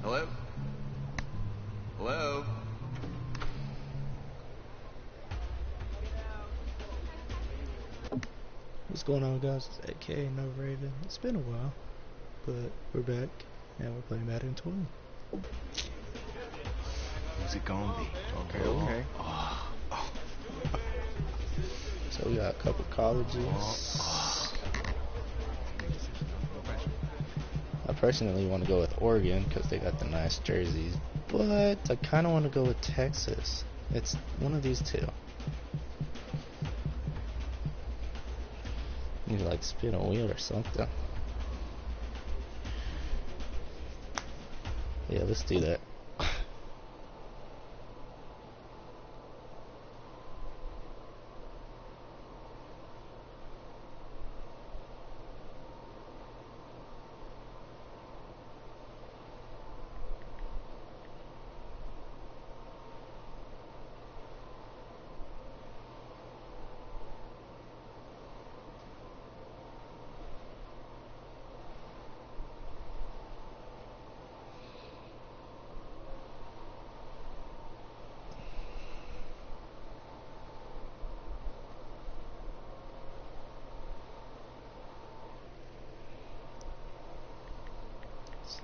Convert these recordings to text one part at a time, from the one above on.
Hello? Hello? What's going on, guys? It's AkaNervRaven. It's been a while, but we're back and we're playing Madden20. Who's it gonna be? Okay. Oh. So we got a couple colleges. I personally want to go with Oregon because they got the nice jerseys, but I kind of want to go with Texas. It's one of these two. You like spin a wheel or something. Yeah, let's do that.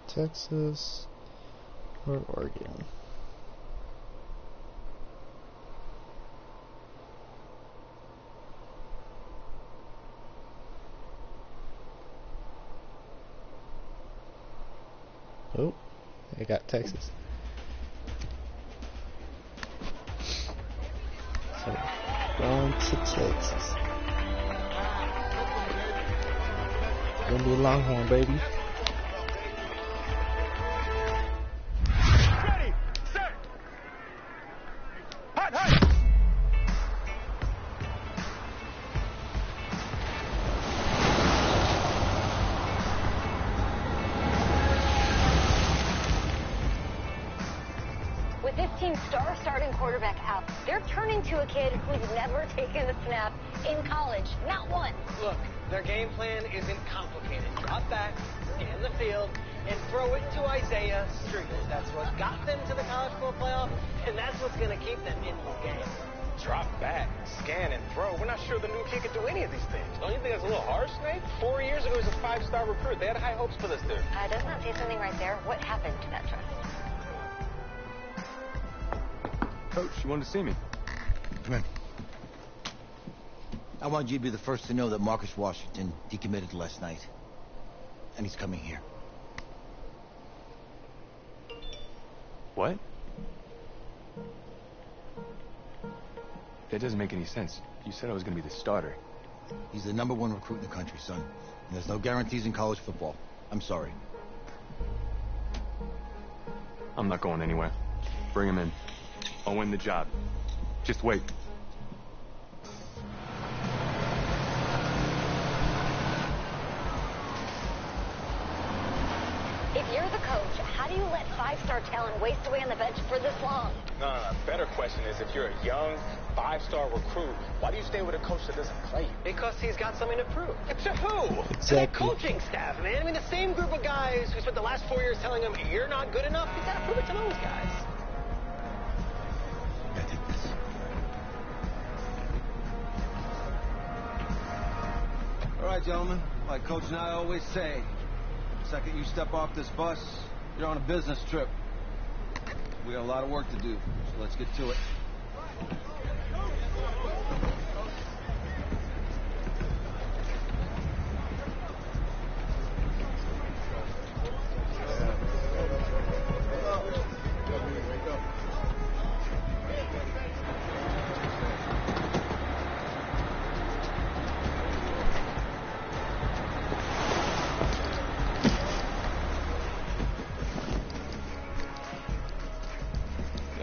Texas or Oregon. Oh, I got Texas. So, going to Texas. Gonna be a Longhorn, baby. With this team's star starting quarterback out, they're turning to a kid who's never taken a snap in college, not one. Look, their game plan isn't complicated. Drop back, scan the field, and throw it to Isaiah Street. That's what got them to the college football playoff, and that's what's going to keep them in the game. Drop back, scan, and throw. We're not sure the new kid can do any of these things. Don't you think that's a little harsh, Snake? 4 years ago, he was a 5-star recruit. They had high hopes for this dude. Doesn't that say something right there? What happened to that trust? Coach, you wanted to see me? Come in. I want you to be the first to know that Marcus Washington decommitted last night. And he's coming here. What? That doesn't make any sense. You said I was going to be the starter. He's the #1 recruit in the country, son. And there's no guarantees in college football. I'm sorry. I'm not going anywhere. Bring him in. I'll win the job. Just wait. If you're the coach, how do you let 5-star talent waste away on the bench for this long? No. Better question is, if you're a young 5-star recruit, why do you stay with a coach that doesn't play you? Because he's got something to prove. To who? Exactly. To that coaching staff, man. I mean, the same group of guys who spent the last 4 years telling him, you're not good enough, he's got to prove it to those guys. I take this. All right, gentlemen. Like Coach and I always say, the second you step off this bus, you're on a business trip. We got a lot of work to do, so let's get to it.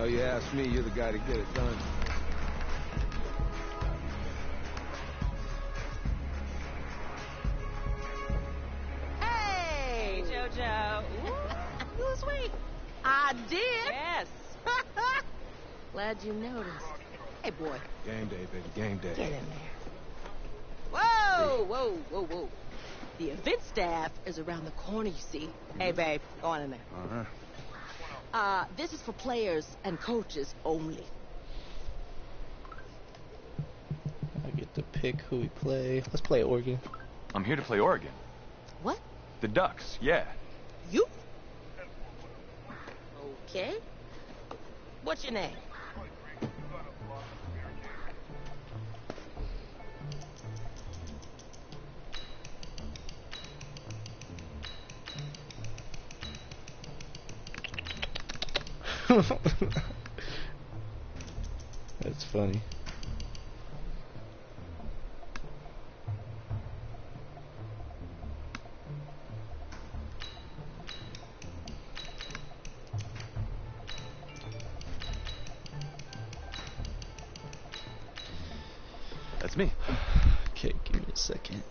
Oh, you ask me, you're the guy to get it done. Hey, JoJo. Ooh, sweet. I did. Yes. Glad you noticed. Hey, boy. Game day, baby, game day. Get in there. Whoa. The event staff is around the corner, you see. Hey, babe, go on in there. Uh-huh. This is for players and coaches only. I get to pick who we play. Let's play Oregon. I'm here to play Oregon. What? The Ducks, yeah. You? Okay. What's your name? That's funny. That's me. Okay, give me a second.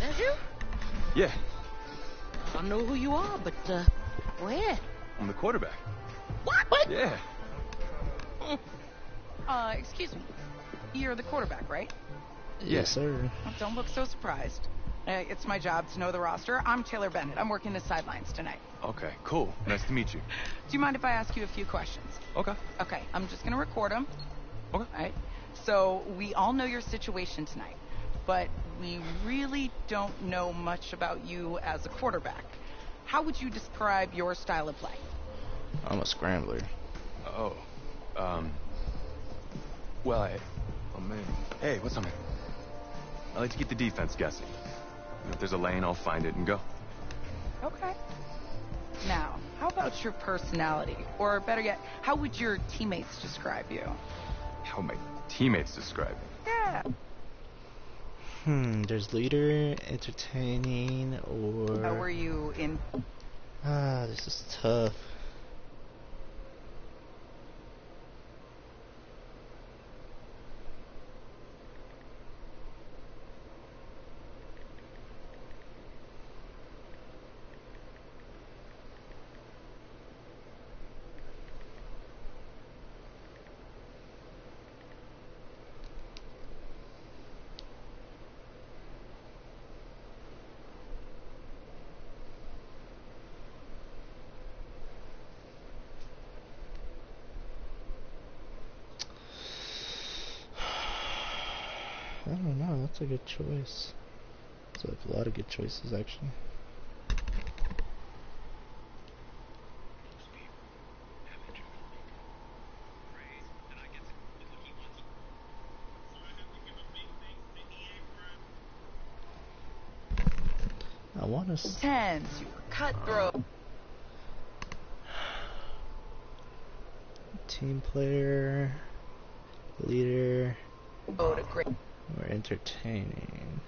That's you? Yeah, I don't know who you are, but, where? I'm the quarterback. What? Yeah. Excuse me. You're the quarterback, right? Yes, sir. Don't look so surprised. It's my job to know the roster. I'm Taylor Bennett. I'm working the sidelines tonight. Okay, cool. Nice to meet you. Do you mind if I ask you a few questions? Okay. Okay, I'm just going to record them. Okay. All right. So we all know your situation tonight, but we really don't know much about you as a quarterback. How would you describe your style of play? I'm a scrambler. Oh, well, oh man. Hey, what's up, man? I like to keep the defense guessing. If there's a lane, I'll find it and go. Okay. Now, how about your personality? Or better yet, how would your teammates describe you? How my teammates describe me. Yeah. There's leader, entertaining, or... How were you in... this is tough. I don't know, that's a good choice. It's like a lot of good choices, actually. I want to... Tense, you were cutthroat. Team player, leader, Oh, a great or entertaining.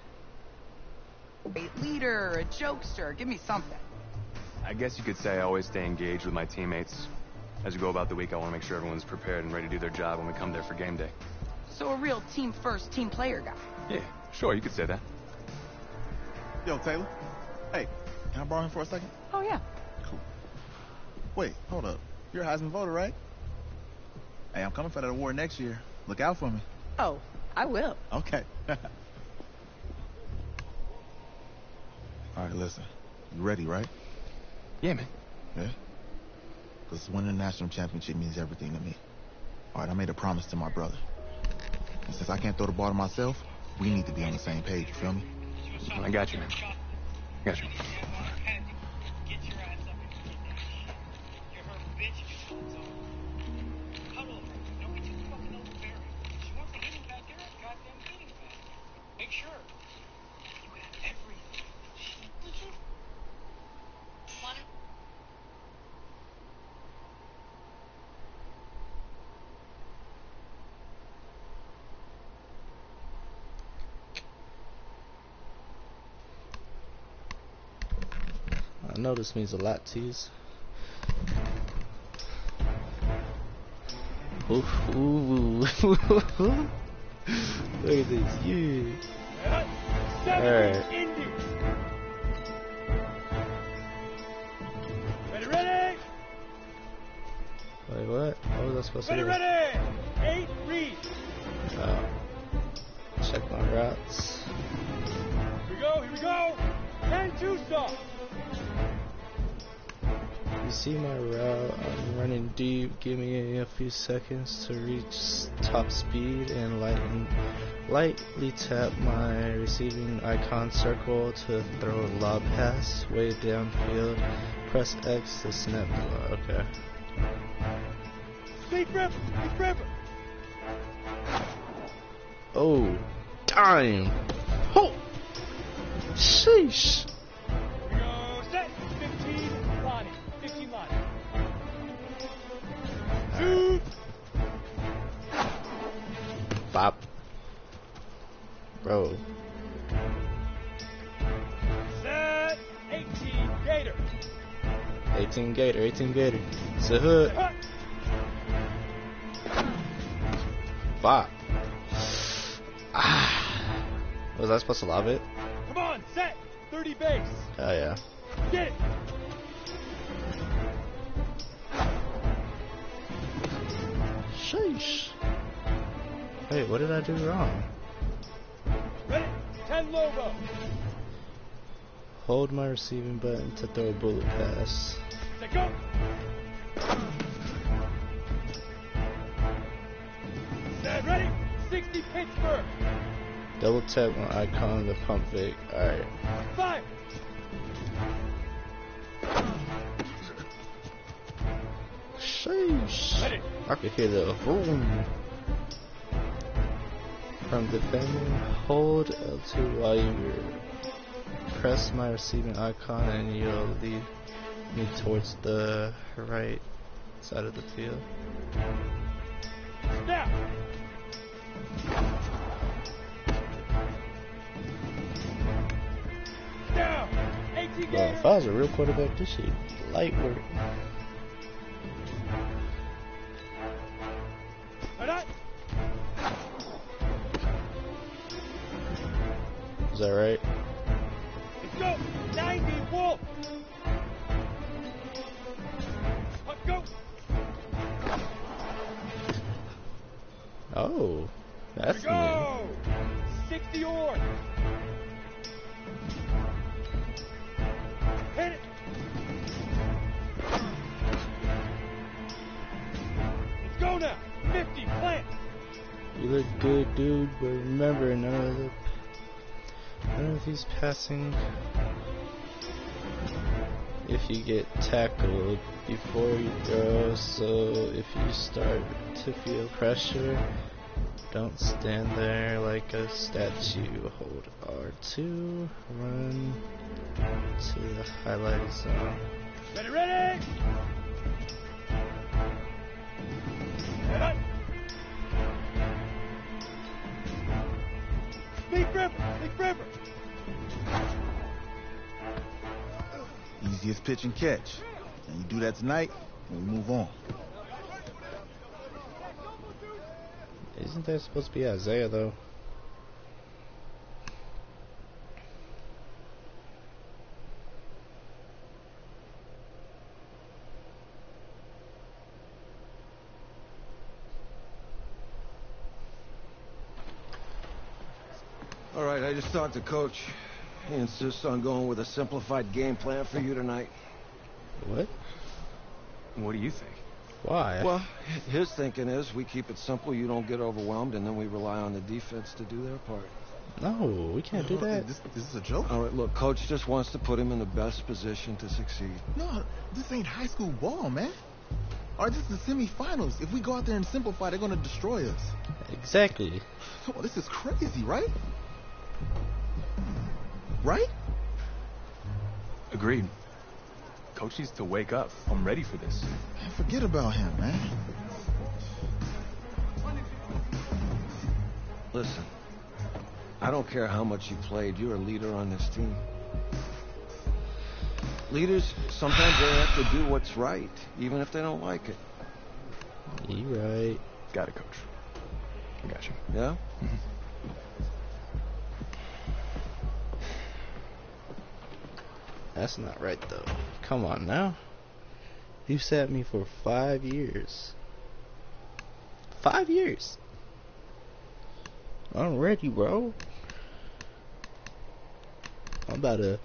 leader, a jokester. Give me something. I guess you could say I always stay engaged with my teammates. As we go about the week, I want to make sure everyone's prepared and ready to do their job when we come there for game day. So a real team first, team player guy. Yeah, sure, you could say that. Yo, Taylor. Hey, can I borrow him for a second? Oh, yeah. Cool. Wait, hold up. You're a Heisman voter, right? Hey, I'm coming for that award next year. Look out for me. Oh, I will. Okay. All right, listen. You ready, right? Yeah, man. Yeah? Because winning the national championship means everything to me. All right, I made a promise to my brother. And since I can't throw the ball to myself, we need to be on the same page, you feel me? I got you, man. Got you. I know this means a lot to you. Ooh. Look at this, yeah. Alright. supposed to do? Ready! 8, read! Check my routes. Here we go! 10-2 stop! You see my route, I'm running deep, give me a few seconds to reach top speed and lightly tap my receiving icon circle to throw a lob pass way downfield, press X to snap the ball. Okay. Speed river! Oh, dime! Oh! Sheesh! Here we go, set! 15, Lonnie. 15 Lonnie. Shoot! Bop. Bro. Set! 18 Gator. 18 Gator. It's a hood. Bop. Ah. Was I supposed to lob it? Come on, set! 30 base. Oh yeah. Get it! Sheesh. Wait, what did I do wrong? Ready? 10 Lobo. Hold my receiving button to throw a bullet pass. Set, go! Set, ready? 60 Pittsburgh. Double tap my icon to pump fake. Alright. 5. Sheesh. Ready? I could hear the boom. From defending, hold L2 while you press my receiving icon and you'll lead me towards the right side of the field. Snap! Down! 18 Well, if I was a real quarterback, this shit light work. Is that right? Let's go! 90 Wolf! Let's go! Oh, that's Here we go! 60 Orr! Hit it! Let's go now! 50 plant! You look good, dude, but remember, none of these passing. If you get tackled before you throw, so if you start to feel pressure, don't stand there like a statue. Hold R2, run to the highlighted zone. Ready! Head up! Big river! Easiest pitch and catch. And you do that tonight, and we move on. Isn't that supposed to be Isaiah, though? All right, I just talked to Coach. He insists on going with a simplified game plan for you tonight. What? What do you think? Why? Well, his thinking is we keep it simple, you don't get overwhelmed, and then we rely on the defense to do their part. No, we can't do that. This is a joke? All right, look, Coach just wants to put him in the best position to succeed. No, this ain't high school ball, man. All right, this is the semifinals. If we go out there and simplify, they're going to destroy us. Exactly. Well, this is crazy, right? Right? Agreed. Coach needs to wake up. I'm ready for this. Man, forget about him, man. Listen, I don't care how much you played. You're a leader on this team. Leaders, sometimes they have to do what's right, even if they don't like it. You right. Got it, Coach. I got you. Yeah? That's not right, though. Come on now. You sat me for 5 years. 5 years. I'm ready, bro. I'm about to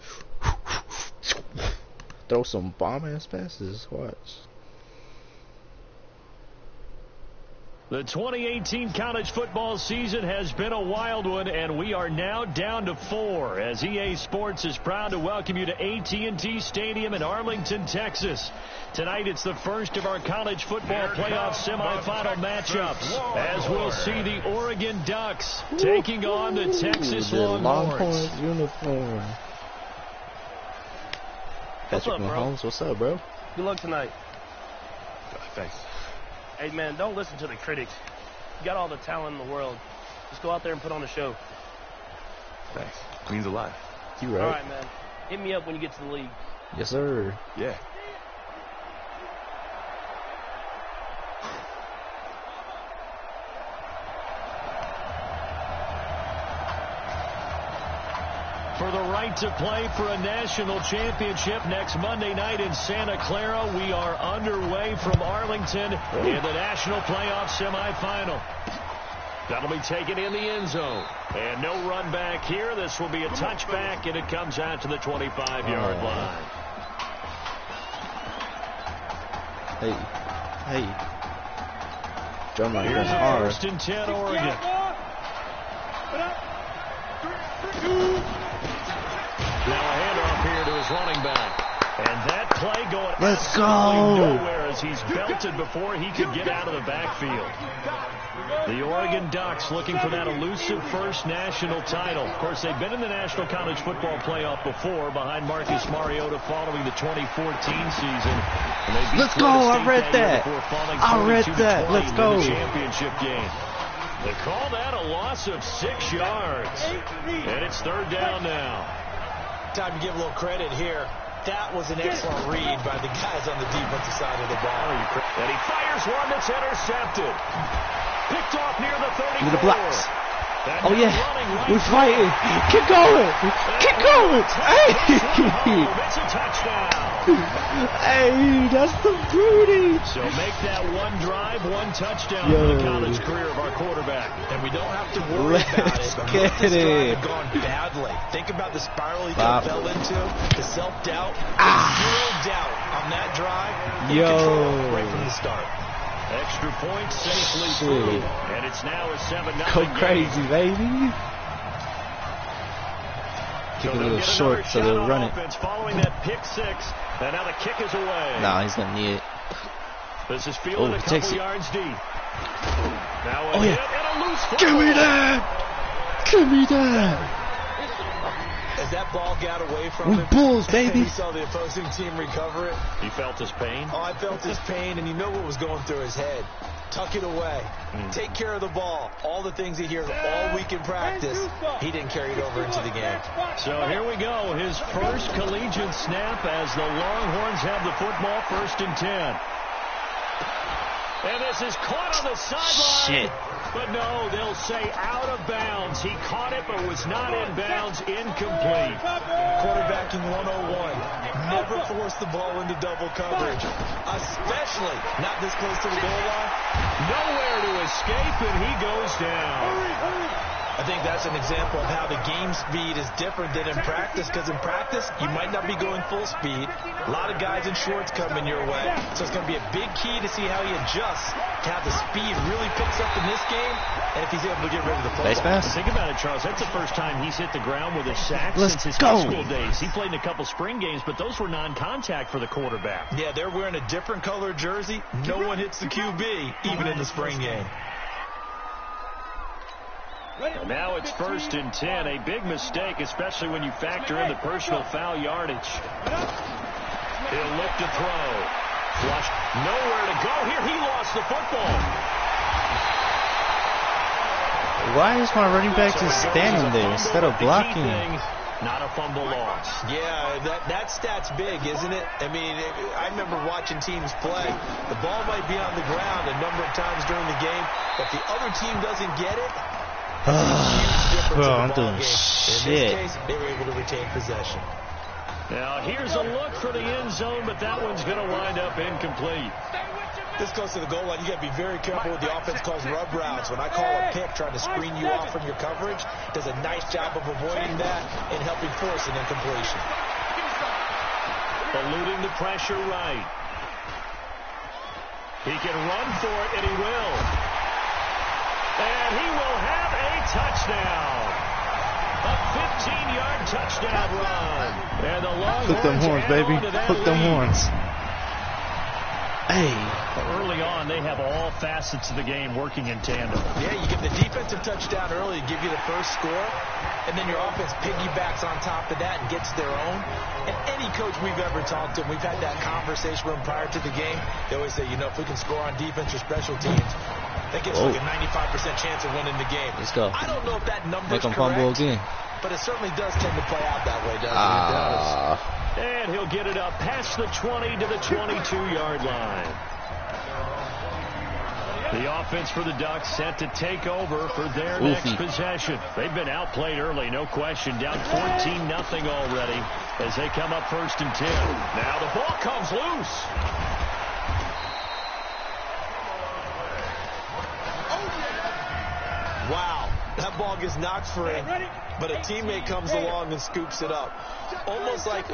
throw some bomb ass passes. Watch. The 2018 college football season has been a wild one, and we are now down to 4 as EA Sports is proud to welcome you to AT&T Stadium in Arlington, Texas. Tonight it's the first of our college football playoff semifinal matchups as we'll see the Oregon Ducks taking on the Texas Longhorns. Uniform. Patrick Mahomes, what's up, bro? Good luck tonight. Thanks. Hey, man, don't listen to the critics. You got all the talent in the world. Just go out there and put on a show. Thanks. Means a lot. You right. All right, man. Hit me up when you get to the league. Yes, sir. Yeah. For the right to play for a national championship next Monday night in Santa Clara, we are underway from Arlington in the national playoff semifinal. That'll be taken in the end zone. And no run back here. This will be a touchback, and it comes out to the 25-yard line. Hey. Drumline Here's a hard. 1st and 10 Oregon. Now a handoff here to his running back. And that play going nowhere as he's belted before he could get out of the backfield. The Oregon Ducks looking for that elusive first national title. Of course, they've been in the National College Football Playoff before behind Marcus Mariota following the 2014 season. Let's go. I read that. Let's go. Championship game. They call that a loss of 6 yards. And it's 3rd down now. Time to give a little credit here. That was an excellent read by the guys on the defensive side of the ball. And he fires one that's intercepted. Picked off near the 34. The blocks. Oh, yeah. We're fighting. Keep going. Keep going. Hey. It's a touchdown. Hey, that's the beauty. So make that one drive, one touchdown for the college career of our quarterback. And we don't have to worry about it. Get this drive it. had gone badly. Think about the spiral he fell into, the self-doubt. Zero doubt on that drive. Control right from the start. Extra point safely through. And it's now a 7-0 Go crazy, baby. Kick a little short so they'll run it. Following that pick 6, and now the kick is away. Nah, he's gonna need it. This is fielded a couple yards deep. Now a hit and a loose football. Give me that! Give me that! As that ball got away from him, Bulls, baby. He saw the opposing team recover it. He felt his pain? Oh, I felt his pain, and you know what was going through his head. Tuck it away. Take care of the ball. All the things he hears all week in practice, he didn't carry it over into the game. So here we go. His first collegiate snap as the Longhorns have the football, 1st and 10. And this is caught on the sideline. Shit. But no, they'll say out of bounds. He caught it but was not in bounds. Incomplete. Quarterbacking 101. Never force the ball into double coverage, especially not this close to the goal line. Nowhere to escape, and he goes down. I think that's an example of how the game speed is different than in practice, because in practice, you might not be going full speed. A lot of guys in shorts coming your way. So it's going to be a big key to see how he adjusts to have the speed really picks up in this game, and if he's able to get rid of the football. Think about it, Charles. That's the first time he's hit the ground with a sack since his high school days. He played in a couple spring games, but those were non-contact for the quarterback. Yeah, they're wearing a different color jersey. No one hits the QB, even in the spring game. And now it's 1st and 10. A big mistake, especially when you factor in the personal foul yardage. He'll look to throw. Flush. Nowhere to go here. He lost the football. Why is my running back just standing there instead of blocking? Not a fumble loss. Yeah, that stat's big, isn't it? I mean, I remember watching teams play. The ball might be on the ground a number of times during the game, but the other team doesn't get it. Bro, I'm doing shit. In this case, they were able to retain possession. Now, here's a look for the end zone, but that one's going to wind up incomplete. This close to the goal line, you got to be very careful with the offense calls rub routes. When I call a pick, trying to screen you off from your coverage, does a nice job of avoiding that and helping force an incompletion. Eluding the pressure right. He can run for it, and he will. And he will have a touchdown. A 15-yard touchdown run. And the Longhorns Hook them horns, baby. Hook them horns. Hey. Early on, they have all facets of the game working in tandem. Yeah, you give the defensive touchdown early, give you the first score, and then your offense piggybacks on top of that and gets their own. And any coach we've ever talked to, we've had that conversation with them prior to the game. They always say, you know, if we can score on defense or special teams, that gives like a 95% chance of winning the game. Let's go. I don't know if that number is correct, fumble again. but it certainly does tend to play out that way, doesn't it? It does. And he'll get it up past the 20 to the 22-yard line. The offense for the Ducks set to take over for their next possession. They've been outplayed early, no question. Down 14-0 already as they come up 1st and 10. Now the ball comes loose. Wow, that ball gets knocked free, but a teammate comes along and scoops it up. It's almost like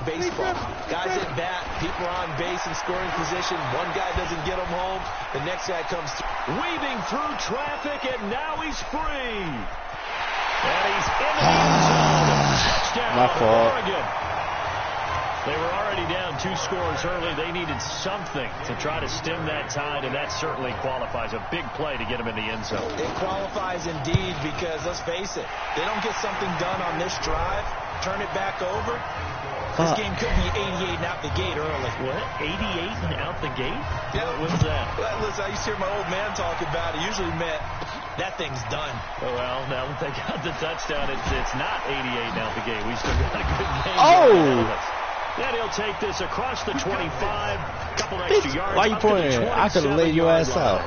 baseball. Guys at bat, people are on base in scoring position. One guy doesn't get them home, the next guy comes through. Weaving through traffic, and now he's free. And he's in the end zone. Touchdown, My fault. Oregon. They were already down 2 scores early. They needed something to try to stem that tide, and that certainly qualifies. A big play to get them in the end zone. It qualifies indeed because, let's face it, they don't get something done on this drive, turn it back over. This game could be 88 and out the gate early. What? 88 and out the gate? Yeah. What's that? Listen, I used to hear my old man talk about it. Usually meant that thing's done. Oh, well, now that they got the touchdown, it's not 88 and out the gate. We still got a good game. Oh! Then he'll take this across the 25, couple extra yards. Why you pointing? I could have laid your ass out.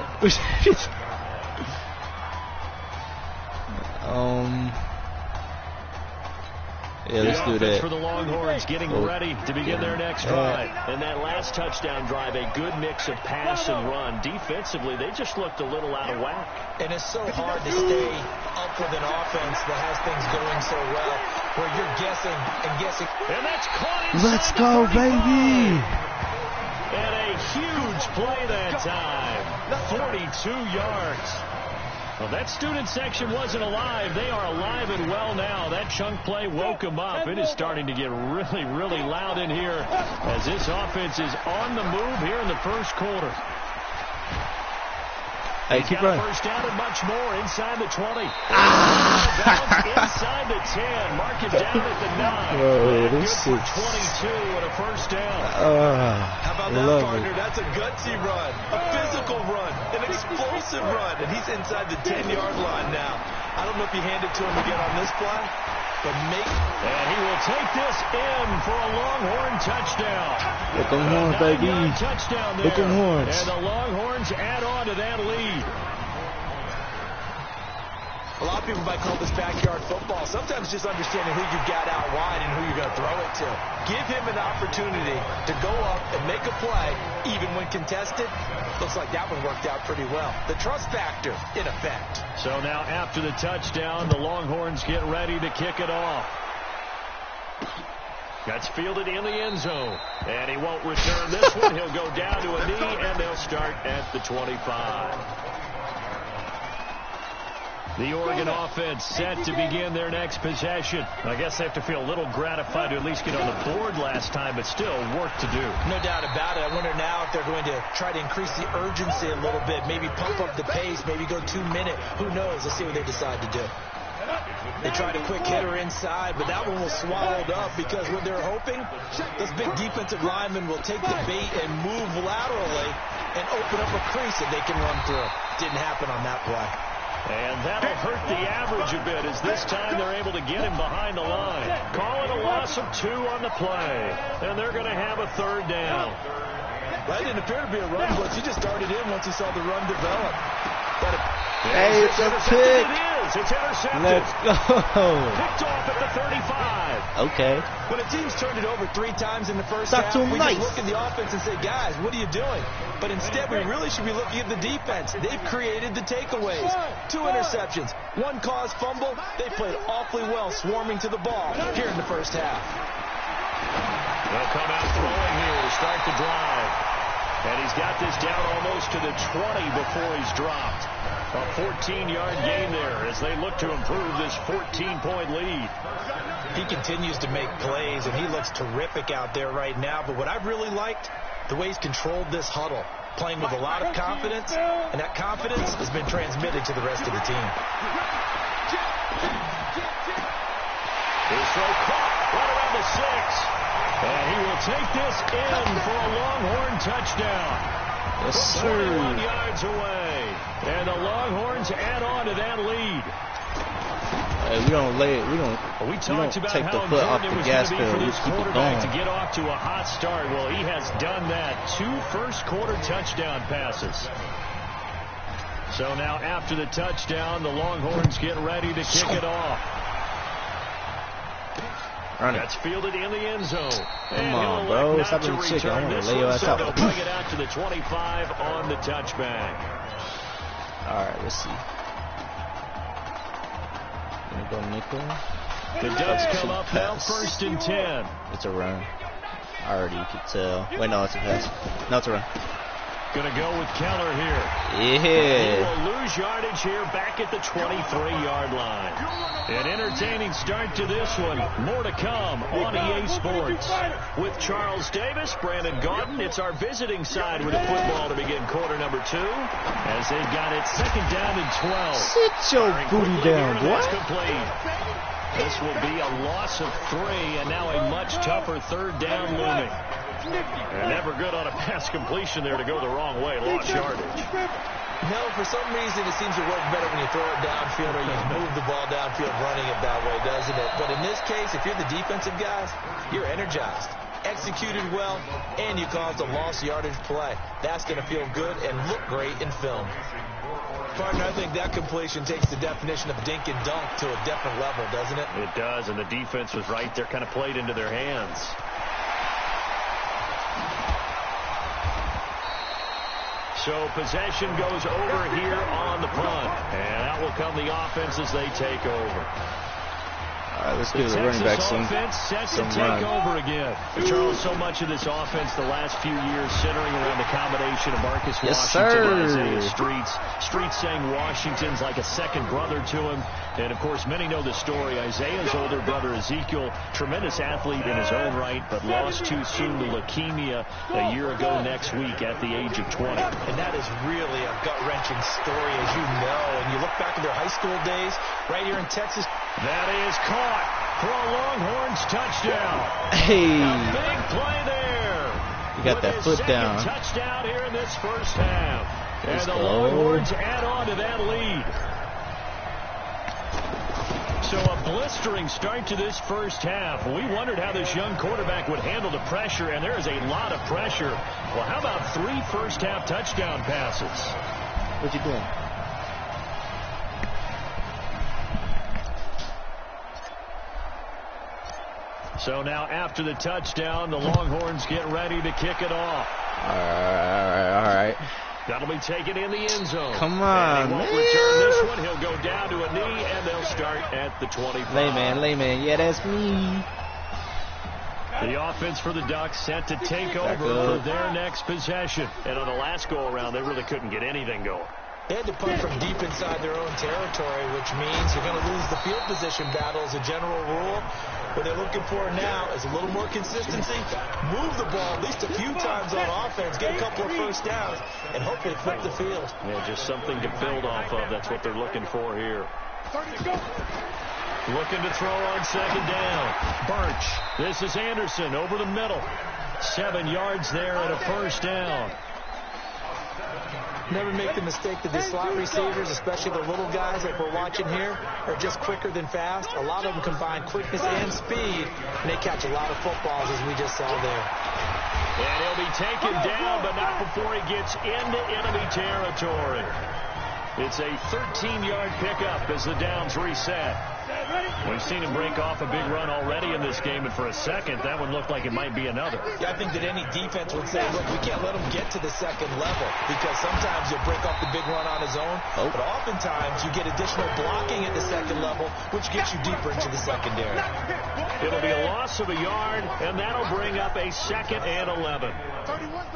Yeah, let's do that. For the Longhorns getting ready to begin their next drive. And that last touchdown drive, a good mix of pass and run. Defensively, they just looked a little out of whack. And it's so hard to stay up with an offense that has things going so well, where you're guessing and guessing. And that's caught inside. Let's go, baby! And a huge play that time. 42 yards. Well, that student section wasn't alive. They are alive and well now. That chunk play woke them up. It is starting to get really, really loud in here as this offense is on the move here in the first quarter. Hey, keep running. First down and much more inside the 20. Inside the 10. Mark it down at the 9. Whoa, this good is... for 22 and a first down. How about that, partner? That's a gutsy run, a physical run, an explosive run, and he's inside the 10-yard line now. I don't know if you hand it to him again on this play, but and he will take this in for a Longhorn touchdown. Look them horns, baby. Touchdown there. Look them horns. And the Longhorns add on to that lead. A lot of people might call this backyard football. Sometimes just understanding who you've got out wide and who you're going to throw it to. Give him an opportunity to go up and make a play, even when contested. Looks like that one worked out pretty well. The trust factor, in effect. So now after the touchdown, the Longhorns get ready to kick it off. That's fielded in the end zone. And he won't return this one. He'll go down to a knee, and they'll start at the 25. The Oregon offense set to begin their next possession. I guess they have to feel a little gratified to at least get on the board last time, but still work to do. No doubt about it. I wonder now if they're going to try to increase the urgency a little bit, maybe pump up the pace, maybe go 2-minute. Who knows? Let's see what they decide to do. They tried a quick hitter inside, but that one was swallowed up because what they're hoping, those big defensive linemen will take the bait and move laterally and open up a crease that they can run through. Didn't happen on that play. And that'll hurt the average a bit as this time they're able to get him behind the line. Call it a loss of 2 on the play. And they're going to have a third down. That didn't appear to be a run blitz. He just darted in once he saw the run develop. But hey, it's a pick. It's intercepted. Let's go. Picked off at the 35. Okay. when a team's turned it over 3 times in the first Not half, too we nice. just look at the offense and say, guys, what are you doing? But instead, we really should be looking at the defense. They've created the takeaways. 2 interceptions, 1 caused fumble. They played awfully well swarming to the ball here in the first half. They'll come out throwing here to start the drive. And he's got this down almost to the 20 before he's dropped. A 14-yard gain there as they look to improve this 14-point lead. He continues to make plays, and he looks terrific out there right now. But what I've really liked, the way he's controlled this huddle, playing with a lot of confidence, and that confidence has been transmitted to the rest of the team. His throw caught right around the 6. And he will take this in for a Longhorn touchdown. Yes, sir. 21 yards away. And the Longhorns add on to that lead. We don't lay it. We don't take the foot off the gas pedal. We just keep it going. To get off to a hot start. Well, he has done that. 2 first-quarter touchdown passes. So now after the touchdown, the Longhorns get ready to kick it off. That's fielded in the end zone. Come on, bro. Stop being chicken. I want to lay your ass out. They'll bring it out to the 25 on the touchback. All right, let's see. Gonna go nickel. The Ducks come up now, 1st and 10. It's a run. I already could tell. Wait, no, it's a pass. No, it's a run. Gonna go with Keller here. Yeah. He will lose yardage here back at the 23-yard line. An entertaining start to this one. More to come on EA Sports. With Charles Davis, Brandon Gaudin, it's our visiting side with the football to begin quarter number 2. As they've got it 2nd down and 12. Sit your booty down, boy. Complete. This will be a loss of 3, and now a much tougher 3rd down looming. And never good on a pass completion there to go the wrong way. Lost yardage. No, for some reason it seems to work better when you throw it downfield or you move the ball downfield running it that way, doesn't it? But in this case, if you're the defensive guys, you're energized, executed well, and you caused a lost yardage play. That's going to feel good and look great in film. Partner, I think that completion takes the definition of dink and dunk to a different level, doesn't it? It does, and the defense was right there, kind of played into their hands. So possession goes over here on the punt. And out will come the offense as they take over. All right, let's give the running back some set to take over again. Charles, so much of this offense the last few years centering around the combination of Marcus Washington and Isaiah Streets saying Washington's like a second brother to him. And, of course, many know the story. Isaiah's older brother, Ezekiel, tremendous athlete in his own right, but lost too soon to leukemia a year ago next week at the age of 20. And that is really a gut-wrenching story, as you know. And you look back at their high school days right here in Texas. That is caught for a Longhorns touchdown. Hey. A big play there. You got that foot down. Touchdown here in this first half. And the Longhorns add on to that lead. So a blistering start to this first half. We wondered how this young quarterback would handle the pressure, and there is a lot of pressure. Well, how about 3 first-half touchdown passes? What you doing? So now after the touchdown, the Longhorns get ready to kick it off. All right. That'll be taken in the end zone. Come on, and he won't man. return this one. He'll go down to a knee, and they'll start at the 25. Layman. Yeah, that's me. The offense for the Ducks set to take over for their next possession. And on the last go-around, they really couldn't get anything going. They had to punt from deep inside their own territory, which means you're going to lose the field position battle as a general rule. What they're looking for now is a little more consistency, move the ball at least a few times on offense, get a couple of first downs, and hopefully flip the field. Yeah, just something to build off of. That's what they're looking for here. Looking to throw on 2nd down. Birch. This is Anderson over the middle. 7 yards there and a first down. Never make the mistake that the slot receivers, especially the little guys like we're watching here, are just quicker than fast. A lot of them combine quickness and speed, and they catch a lot of footballs, as we just saw there. And he'll be taken down, but not before he gets into enemy territory. It's a 13-yard pickup as the downs reset. We've seen him break off a big run already in this game, and for a second, that one looked like it might be another. Yeah, I think that any defense would say, look, we can't let him get to the second level, because sometimes you'll break off the big run on his own, but oftentimes you get additional blocking at the second level, which gets you deeper into the secondary. It'll be a loss of a yard, and that'll bring up a 2nd and 11.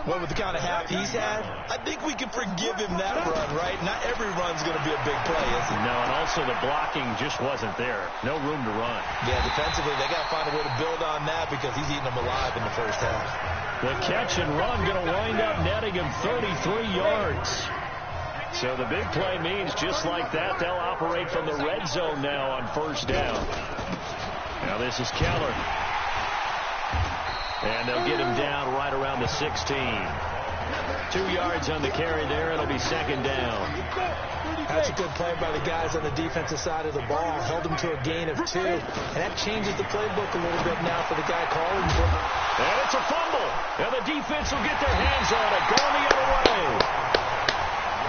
Well, with the kind of half he's had, I think we can forgive him that run, right? Not every run's going to be a big play, is it? No, and also the blocking just wasn't there. No room to run. Yeah, defensively, they got to find a way to build on that because he's eating them alive in the first half. The catch and run going to wind up netting him 33 yards. So the big play means just like that, they'll operate from the red zone now on first down. Now this is Keller. And they'll get him down right around the 16. 2 yards on the carry there. It'll be 2nd down. That's a good play by the guys on the defensive side of the ball. Held him to a gain of 2. And that changes the playbook a little bit now for the guy calling for it. And it's a fumble. And the defense will get their hands on it. Going the other way.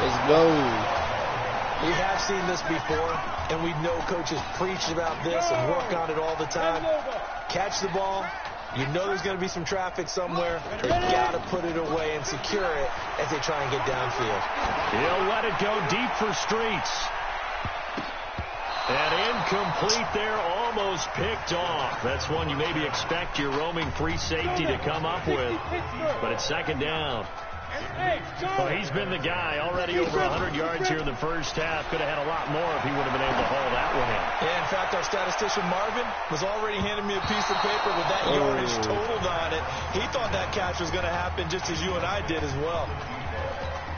Let's go. We have seen this before, and we know coaches preach about this and work on it all the time. Catch the ball. You know there's going to be some traffic somewhere. They've got to put it away and secure it as they try and get downfield. He'll let it go deep for Streets. And incomplete there, almost picked off. That's one you maybe expect your roaming free safety to come up with. But it's 2nd down. Well, he's been the guy already over 100 yards here in the first half. Could have had a lot more if he would have been able to haul that one in. Yeah, in fact, our statistician Marvin was already handing me a piece of paper with that yardage totaled on it. He thought that catch was going to happen just as you and I did as well.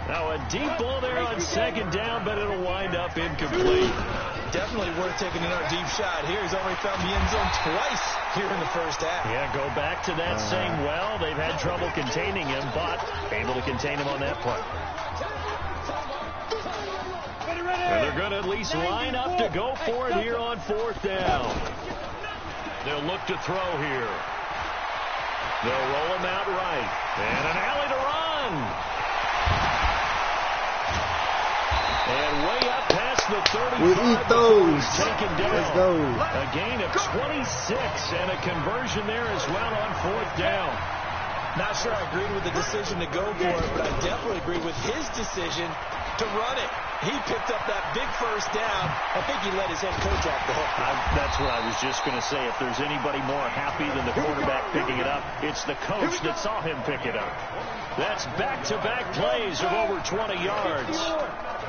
Now a deep ball there on 2nd down, but it'll wind up incomplete. Definitely worth taking another deep shot here. He's already found the end zone twice here in the first half. Yeah, go back to that same well. They've had trouble containing him, but able to contain him on that play. And they're going to at least line up to go for it here on 4th down. They'll look to throw here. They'll roll him out right. And an alley to run. And way up past the 35. We eat those. Taken down. Let's go. A gain of 26 and a conversion there as well on 4th down. Not sure I agreed with the decision to go for it, but I definitely agree with his decision to run it. He picked up that big first down. I think he let his head coach off the hook. That's what I was just going to say. If there's anybody more happy than the quarterback picking it up, it's the coach that saw him pick it up. That's back-to-back plays of over 20 yards.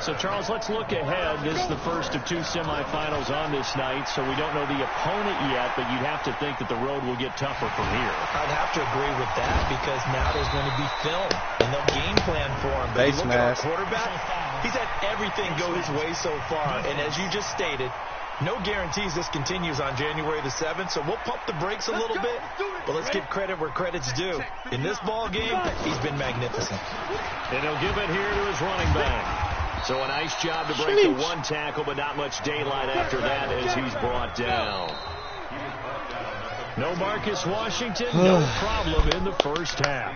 So, Charles, let's look ahead. This is the first of 2 semifinals on this night, so we don't know the opponent yet, but you'd have to think that the road will get tougher from here. I'd have to agree with that because now there's going to be film, and they'll game plan for him. But you look at our quarterback, he's had everything go his way so far, and as you just stated, no guarantees this continues on January the 7th, so we'll pump the brakes a little bit, but let's give credit where credit's due. In this ball game, he's been magnificent. And he'll give it here to his running back. So a nice job to break the 1 tackle, but not much daylight after that as he's brought down. No Marcus Washington, no problem in the first half.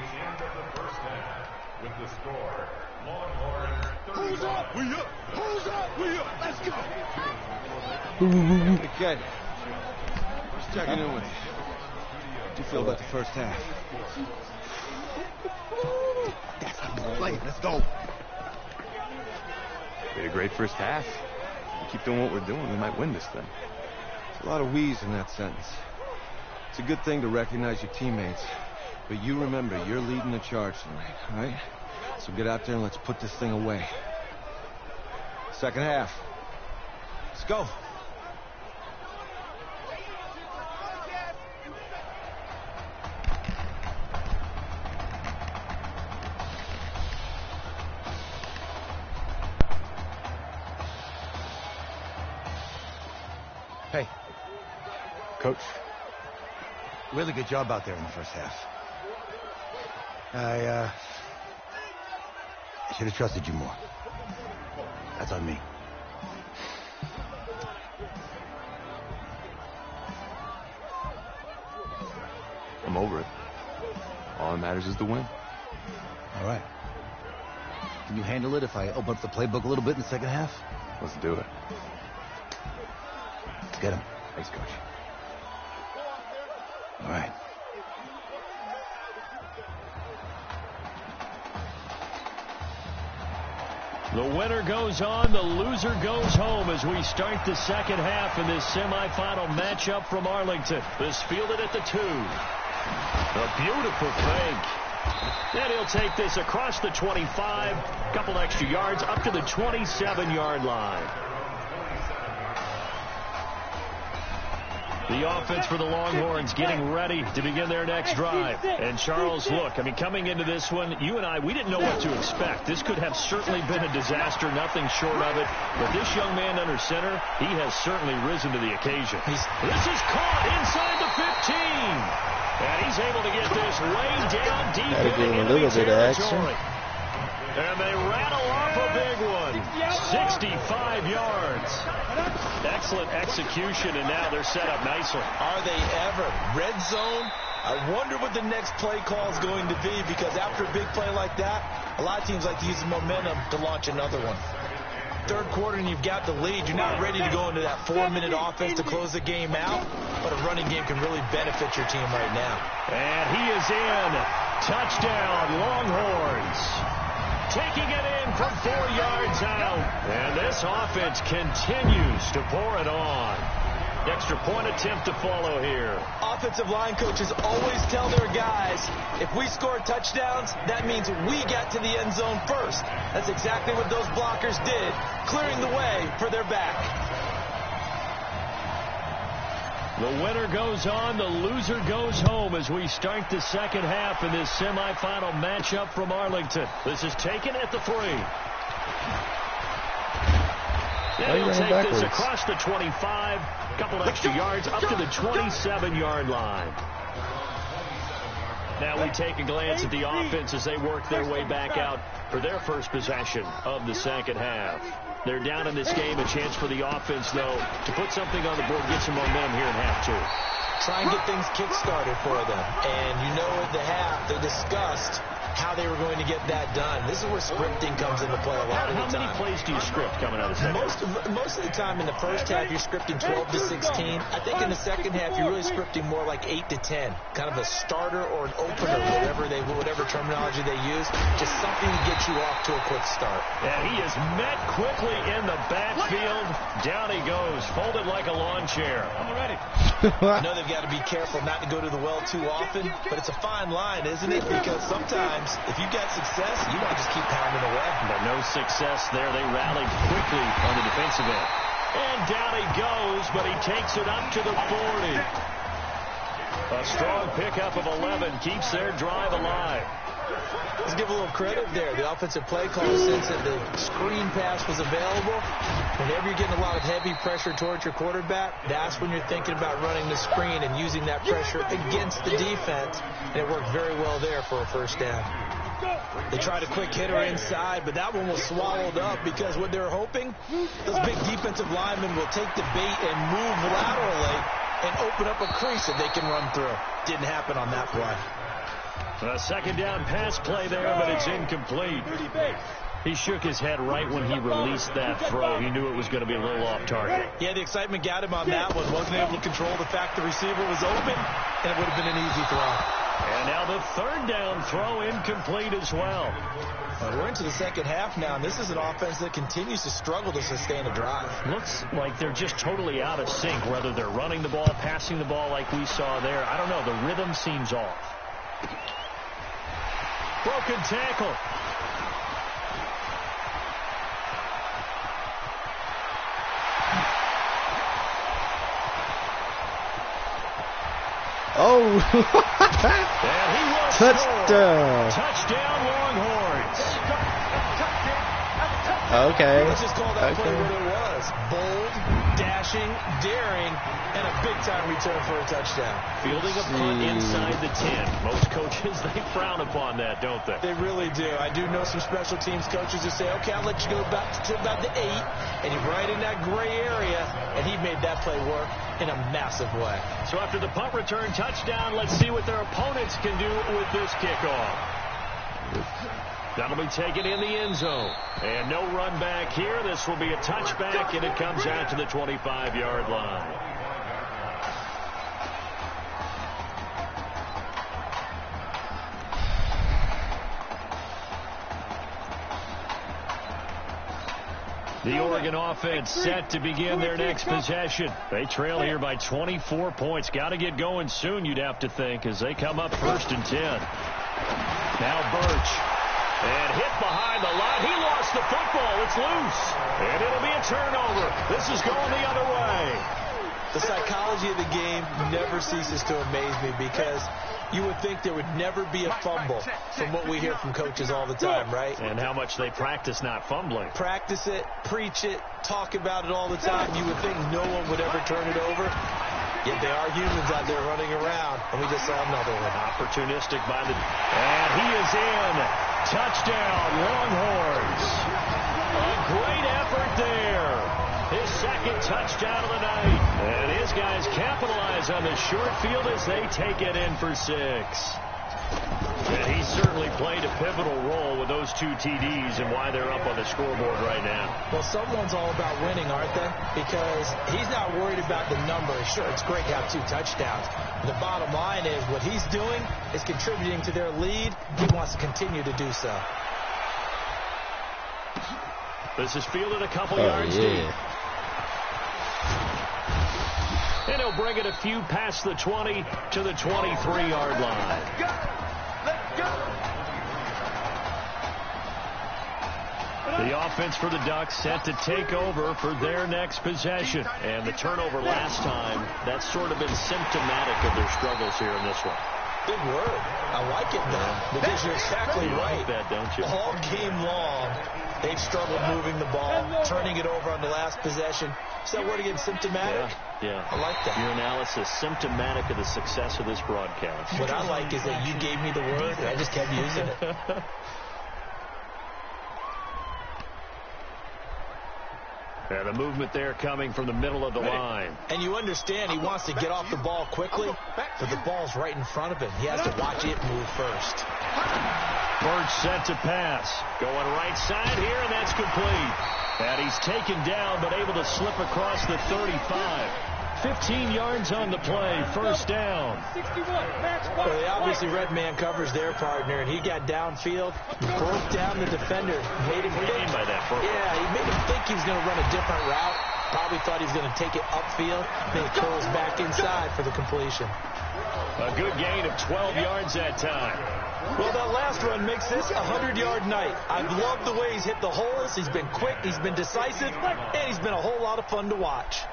With the score, Longhorns. Who's up? We up. Who's up? We up. Let's go. Hey, kid. Just checking in with you. How do you feel about the first half? That's how you play. Let's go. We had a great first half. We keep doing what we're doing, we might win this thing. There's a lot of we's in that sentence. It's a good thing to recognize your teammates, but you remember you're leading the charge tonight, all right? So get out there and let's put this thing away. Second half. Let's go. Hey. Coach. Really good job out there in the first half. I should have trusted you more. That's on me. I'm over it. All that matters is the win. All right. Can you handle it if I open up the playbook a little bit in the second half? Let's do it. Get him. Thanks, Coach. All right. The winner goes on, the loser goes home as we start the second half in this semifinal matchup from Arlington. This fielded at the 2. A beautiful fake. Then he'll take this across the 25, couple extra yards up to the 27-yard line. The offense for the Longhorns getting ready to begin their next drive. And Charles, look, I mean, coming into this one, you and I, we didn't know what to expect. This could have certainly been a disaster, nothing short of it. But this young man under center, he has certainly risen to the occasion. This is caught inside the 15. And he's able to get this way down deep into enemy territory. And they rattle off a big one. 65 yards. Excellent execution, and now they're set up nicely. Are they ever? Red zone? I wonder what the next play call is going to be, because after a big play like that, a lot of teams like to use the momentum to launch another one. Third quarter and you've got the lead. You're not ready to go into that 4-minute offense to close the game out, but a running game can really benefit your team right now. And he is in. Touchdown, Longhorns. Taking it in from 4 yards out. And this offense continues to pour it on. Extra point attempt to follow here. Offensive line coaches always tell their guys, if we score touchdowns, that means we got to the end zone first. That's exactly what those blockers did, clearing the way for their back. The winner goes on, the loser goes home as we start the second half in this semifinal matchup from Arlington. This is taken at the 3. And he'll take this across the 25, couple extra yards up to the 27-yard line. Now we take a glance at the offense as they work their way back out for their first possession of the second half. They're down in this game. A chance for the offense, though, to put something on the board, get some momentum here in half 2. Try and get things kick-started for them. And you know at the half, they discussed how they were going to get that done. This is where scripting comes into play a lot of the time. How many plays do you script coming out of the second? Most of the time in the first half, you're scripting 12 to 16. I think in the second half, you're really scripting more like 8 to 10. Kind of a starter or an opener, whatever terminology they use. Just something to get you off to a quick start. And he is met quickly in the backfield. Down he goes, folded like a lawn chair. I'm ready. I know they've got to be careful not to go to the well too often, but it's a fine line, isn't it? Because sometimes if you've got success, you might just keep pounding away. But no success there. They rallied quickly on the defensive end. And down he goes, but he takes it up to the 40. A strong pickup of 11 keeps their drive alive. Let's give a little credit there. The offensive play call sense that the screen pass was available. Whenever you're getting a lot of heavy pressure towards your quarterback, that's when you're thinking about running the screen and using that pressure against the defense. And it worked very well there for a first down. They tried a quick hitter inside, but that one was swallowed up because what they're hoping, those big defensive linemen will take the bait and move laterally and open up a crease that they can run through. Didn't happen on that play. A second down pass play there, but it's incomplete. He shook his head right when he released that throw. He knew it was going to be a little off target. Yeah, the excitement got him on that one. Wasn't able to control the fact the receiver was open, and it would have been an easy throw. And now the third down throw incomplete as well. We're into the second half now, and this is an offense that continues to struggle to sustain a drive. Looks like they're just totally out of sync, whether they're running the ball, passing the ball like we saw there. I don't know. The rhythm seems off. Broken tackle. Oh. And he was touchdown. Touchdown, Longhorns. Okay. Let's just call that play what it was. Bold, dashing, daring, and a big-time return for a touchdown. Fielding a punt inside the 10. Most coaches, they frown upon that, don't they? They really do. I do know some special teams coaches who say, okay, I'll let you go back to about the 8, and you're right in that gray area, and he made that play work in a massive way. So after the punt return touchdown, let's see what their opponents can do with this kickoff. That'll be taken in the end zone. And no run back here. This will be a touchback, and it comes out to the 25-yard line. The Oregon offense set to begin their next possession. They trail here by 24 points. Got to get going soon, you'd have to think, as they come up 1st and 10. Now Birch. And hit behind the line. He lost the football. It's loose. And it'll be a turnover. This is going the other way. The psychology of the game never ceases to amaze me because you would think there would never be a fumble from what we hear from coaches all the time, right? And how much they practice not fumbling. Practice it, preach it, talk about it all the time. You would think no one would ever turn it over. Yet they are humans out there running around, and we just saw another one. Opportunistic by the... And he is in. Touchdown, Longhorns. A great effort there. His second touchdown of the night. And his guys capitalize on the short field as they take it in for 6. And he certainly played a pivotal role with those 2 TDs and why they're up on the scoreboard right now. Well, someone's all about winning, aren't they? Because he's not worried about the numbers. Sure, it's great to have 2 touchdowns. The bottom line is what he's doing is contributing to their lead. He wants to continue to do so. This is fielded a couple yards deep. And he'll bring it a few past the 20 to the 23-yard line. The offense for the Ducks set to take over for their next possession. And the turnover last time, that's sort of been symptomatic of their struggles here in this one. Big word. I like it, though, because you're exactly right. Like that, don't you? All game long, they've struggled moving the ball, turning it over on the last possession. Is that word again, symptomatic? Yeah. I like that. Your analysis, symptomatic of the success of this broadcast. What I like is that you gave me the word, and I just kept using it. And the movement there coming from the middle of the line. And you understand he wants to get off the ball quickly, but the ball's right in front of him. He has to watch it move first. Birch set to pass. Going right side here, and that's complete. And he's taken down, but able to slip across the 35. 15 yards on the play, first down. Well, they obviously read man covers their partner, and he got downfield, broke down the defender, made him think. By that, yeah, he made him think he was going to run a different route. Probably thought he was going to take it upfield. Then he curls back inside for the completion. A good gain of 12 yards that time. Well, that last run makes this a 100-yard night. I've loved the way he's hit the holes. He's been quick, he's been decisive, and he's been a whole lot of fun to watch.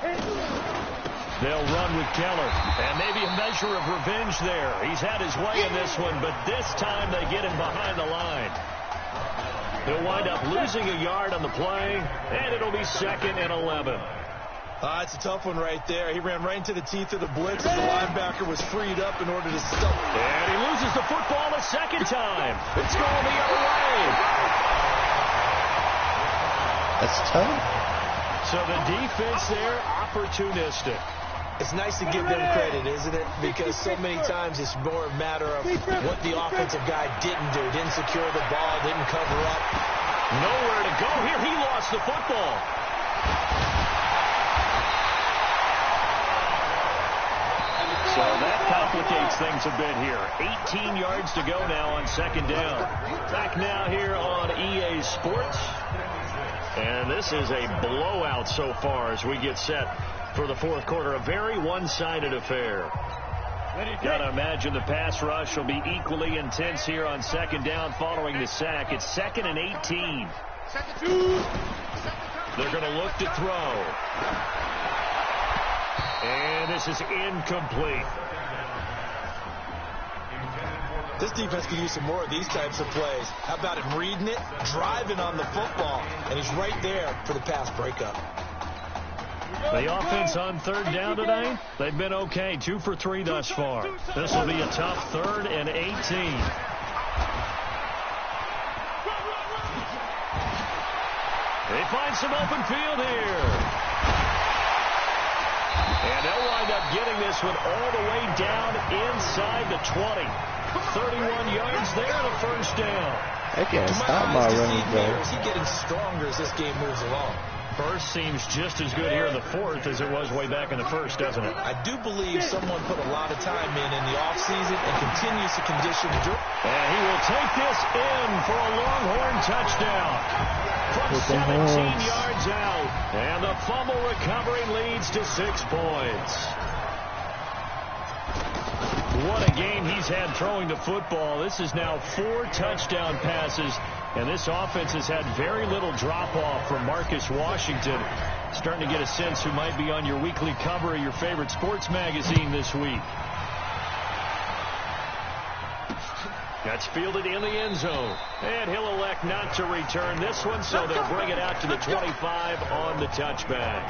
They'll run with Keller, and maybe a measure of revenge there. He's had his way in this one, but this time they get him behind the line. He'll wind up losing a yard on the play, and it'll be 2nd and 11. It's a tough one right there. He ran right into the teeth of the blitz as the linebacker was freed up in order to stop. And he loses the football a second time. It's going the other way. That's tough. So the defense there, opportunistic. It's nice to give them credit, isn't it? Because so many times it's more a matter of what the offensive guy didn't do. Didn't secure the ball, didn't cover up. Nowhere to go here. He lost the football. So that complicates things a bit here. 18 yards to go now on 2nd down. Back now here on EA Sports. And this is a blowout so far as we get set for the 4th quarter. A very one-sided affair. Got to imagine the pass rush will be equally intense here on 2nd down following the sack. It's 2nd and 18. They're going to look to throw. And this is incomplete. This defense can use some more of these types of plays. How about him reading it, driving on the football, and he's right there for the pass breakup. The offense on 3rd down tonight, they've been okay. 2 for 3 thus far. This will be a tough 3rd and 18. They find some open field here. And they'll wind up getting this one all the way down inside the 20. 31 yards there and a first down. I can't stop my run, bro. Is he getting stronger as this game moves along? Burst seems just as good here in the fourth as it was way back in the first, doesn't it? I do believe someone put a lot of time in the offseason and continues to condition the drill. And he will take this in for a Longhorn touchdown from 17 yards out. And the fumble recovery leads to 6 points. What a game he's had throwing the football. This is now 4 touchdown passes, and this offense has had very little drop-off from Marcus Washington. Starting to get a sense who might be on your weekly cover of your favorite sports magazine this week. That's fielded in the end zone, and he'll elect not to return this one, so they'll bring it out to the 25 on the touchback.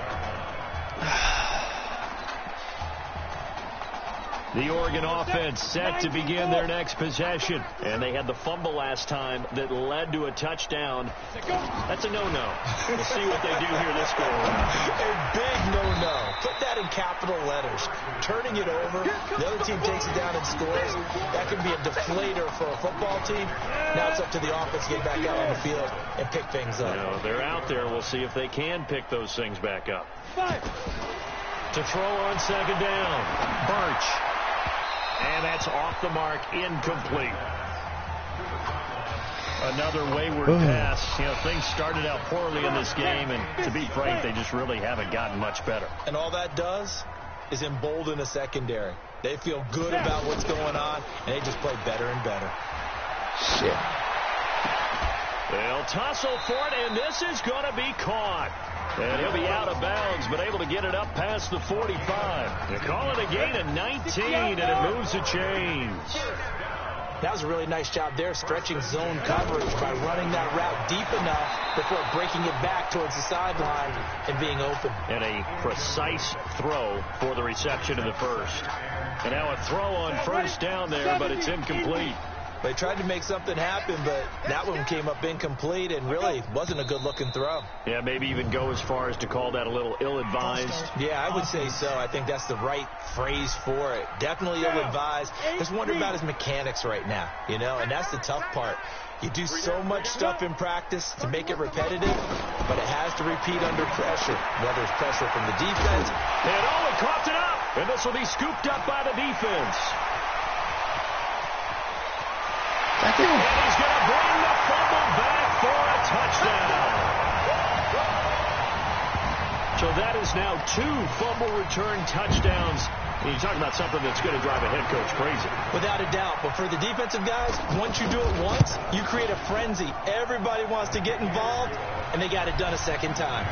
The Oregon offense set to begin their next possession. And they had the fumble last time that led to a touchdown. That's a no-no. We'll see what they do here this go-around. A big no-no. Put that in capital letters. Turning it over, the other team takes it down and scores. That could be a deflator for a football team. Now it's up to the offense to get back out on the field and pick things up. You know, they're out there. We'll see if they can pick those things back up. To throw on second down, Birch. And that's off the mark, incomplete. Another wayward pass. You know, things started out poorly in this game, and to be frank, they just really haven't gotten much better. And all that does is embolden the secondary. They feel good about what's going on, and they just play better and better. Shit. They'll tussle for it, and this is going to be caught. And he'll be out of bounds, but able to get it up past the 45. They call it a gain of 19, and it moves the chains. That was a really nice job there, stretching zone coverage by running that route deep enough before breaking it back towards the sideline and being open. And a precise throw for the reception in the first. And now a throw on first down there, but it's incomplete. They tried to make something happen, but that one came up incomplete and really wasn't a good-looking throw. Yeah, maybe even go as far as to call that a little ill-advised. Yeah, I would say so. I think that's the right phrase for it. Definitely ill-advised. Just wonder about his mechanics right now, you know, and that's the tough part. You do so much stuff in practice to make it repetitive, but it has to repeat under pressure, whether it's pressure from the defense. And Owen coughed it up, and this will be scooped up by the defense. And he's going to bring the fumble back for a touchdown. So that is now 2 fumble return touchdowns. And you talk about something that's going to drive a head coach crazy. Without a doubt. But for the defensive guys, once you do it once, you create a frenzy. Everybody wants to get involved, and they got it done a second time.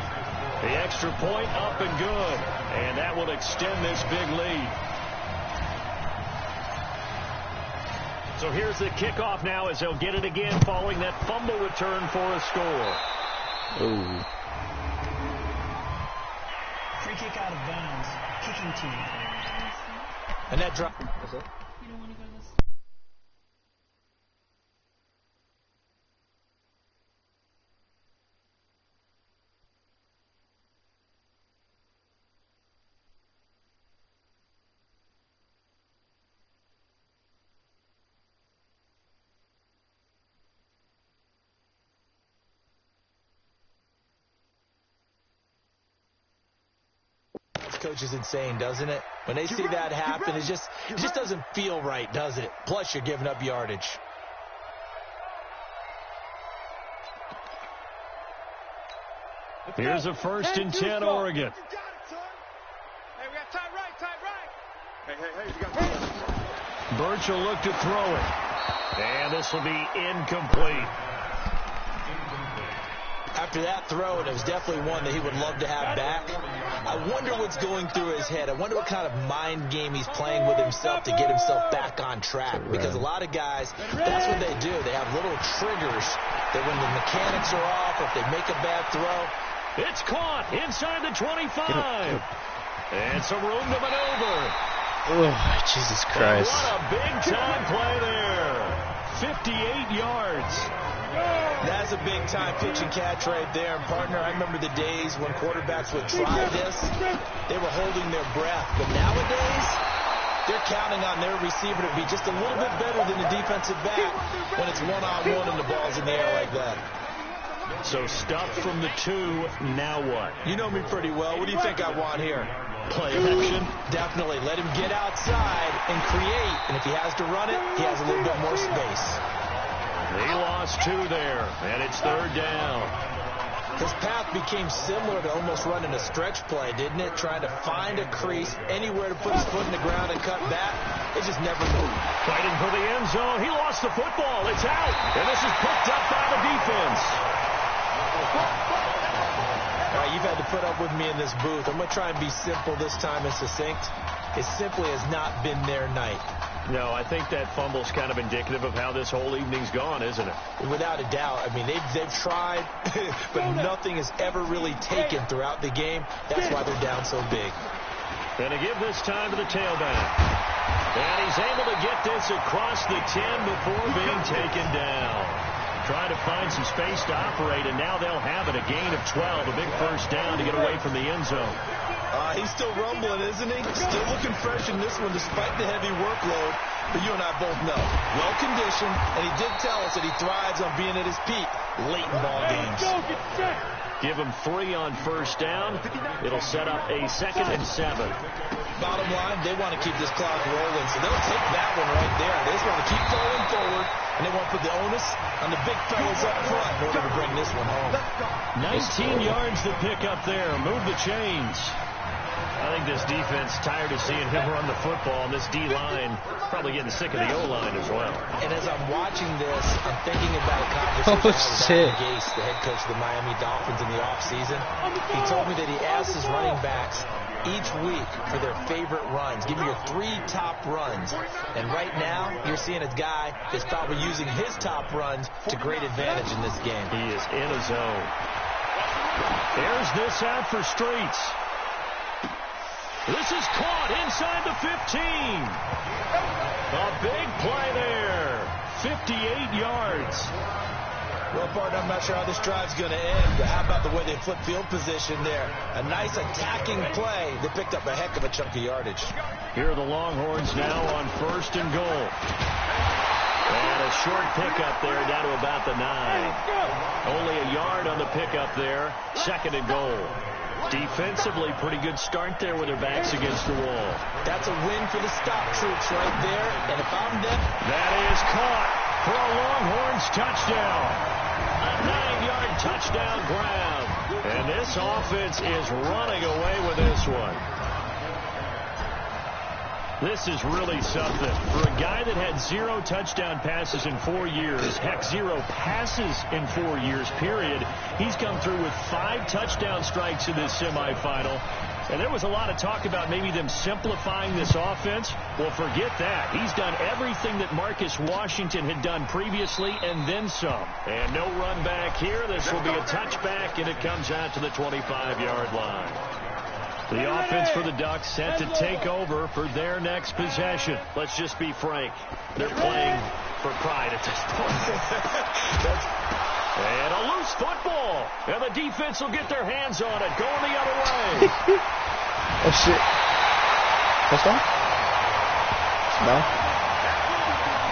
The extra point up and good. And that will extend this big lead. So here's the kickoff now as they'll get it again following that fumble return for a score. Ooh. Free kick out of bounds. Kicking team. And that drop. What's up? You don't want to go to this. Coach is insane, doesn't it? When they see that happen, it just doesn't feel right, does it? Plus, you're giving up yardage. Here's a 1st and 10, Oregon. Hey, we got tight right. Hey, you got Birch will look to throw it. And this will be incomplete. After that throw, and it was definitely one that he would love to have back. I wonder what's going through his head. I wonder what kind of mind game he's playing with himself to get himself back on track. Because a lot of guys, that's what they do. They have little triggers that when the mechanics are off, if they make a bad throw. It's caught inside the 25. And some room to maneuver. Oh, Jesus Christ. What a big-time play there. 58 yards. That's a big-time pitch and catch right there. And, partner, I remember the days when quarterbacks would try this. They were holding their breath. But nowadays, they're counting on their receiver to be just a little bit better than the defensive back when it's one-on-one and the ball's in the air like that. So stuff from the 2, now what? You know me pretty well. What do you think I want here? Play action? Definitely. Let him get outside and create. And if he has to run it, he has a little bit more space. He lost 2 there, and it's 3rd down. His path became similar to almost running a stretch play, didn't it? Trying to find a crease, anywhere to put his foot in the ground and cut back. It just never moved. Fighting for the end zone. He lost the football. It's out. And this is picked up by the defense. All right, you've had to put up with me in this booth. I'm going to try and be simple this time and succinct. It simply has not been their night. No, I think that fumble's kind of indicative of how this whole evening's gone, isn't it? Without a doubt. I mean, they've tried, but nothing has ever really taken throughout the game. That's why they're down so big. And to give this time to the tailback. And he's able to get this across the 10 before being taken down. Trying to find some space to operate, and now they'll have it. A gain of 12, a big first down to get away from the end zone. He's still rumbling, isn't he? Still looking fresh in this one despite the heavy workload. But you and I both know, well-conditioned, and he did tell us that he thrives on being at his peak late in ball games. Give him 3 on first down. It'll set up a 2nd and 7. Bottom line, they want to keep this clock rolling, so they'll take that one right there. They just want to keep going forward, and they want to put the onus on the big fellas up front in order to bring this one home. 19 yards to pick up there. Move the chains. I think this defense tired of seeing him run the football, and this D-line probably getting sick of the O-line as well. And as I'm watching this, I'm thinking about a conversation with Adam Gase, the head coach of the Miami Dolphins in the offseason. He told me that he asked his running backs each week for their favorite runs. Give me your 3 top runs. And right now, you're seeing a guy that's probably using his top runs to great advantage in this game. He is in a zone. There's this out for Streets. This is caught inside the 15. A big play there. 58 yards. Well, partner, I'm not sure how this drive's going to end, but how about the way they flip field position there? A nice attacking play. They picked up a heck of a chunk of yardage. Here are the Longhorns now on 1st and goal. And a short pickup there down to about the 9. Only a yard on the pickup there. 2nd and goal. Defensively, pretty good start there with their backs against the wall. That's a win for the stop troops right there. And if I'm them, that is caught for a Longhorns touchdown. A 9-yard touchdown grab. And this offense is running away with this one. This is really something. For a guy that had 0 touchdown passes in 4 years, heck, 0 passes in 4 years, period, he's come through with 5 touchdown strikes in this semifinal. And there was a lot of talk about maybe them simplifying this offense. Well, forget that. He's done everything that Marcus Washington had done previously and then some. And no run back here. This will be a touchback, and it comes out to the 25-yard line. The offense for the Ducks set to take over for their next possession. Let's just be frank. They're playing for pride at this point. And a loose football. And the defense will get their hands on it. Going the other way. Oh, shit. What's that? No.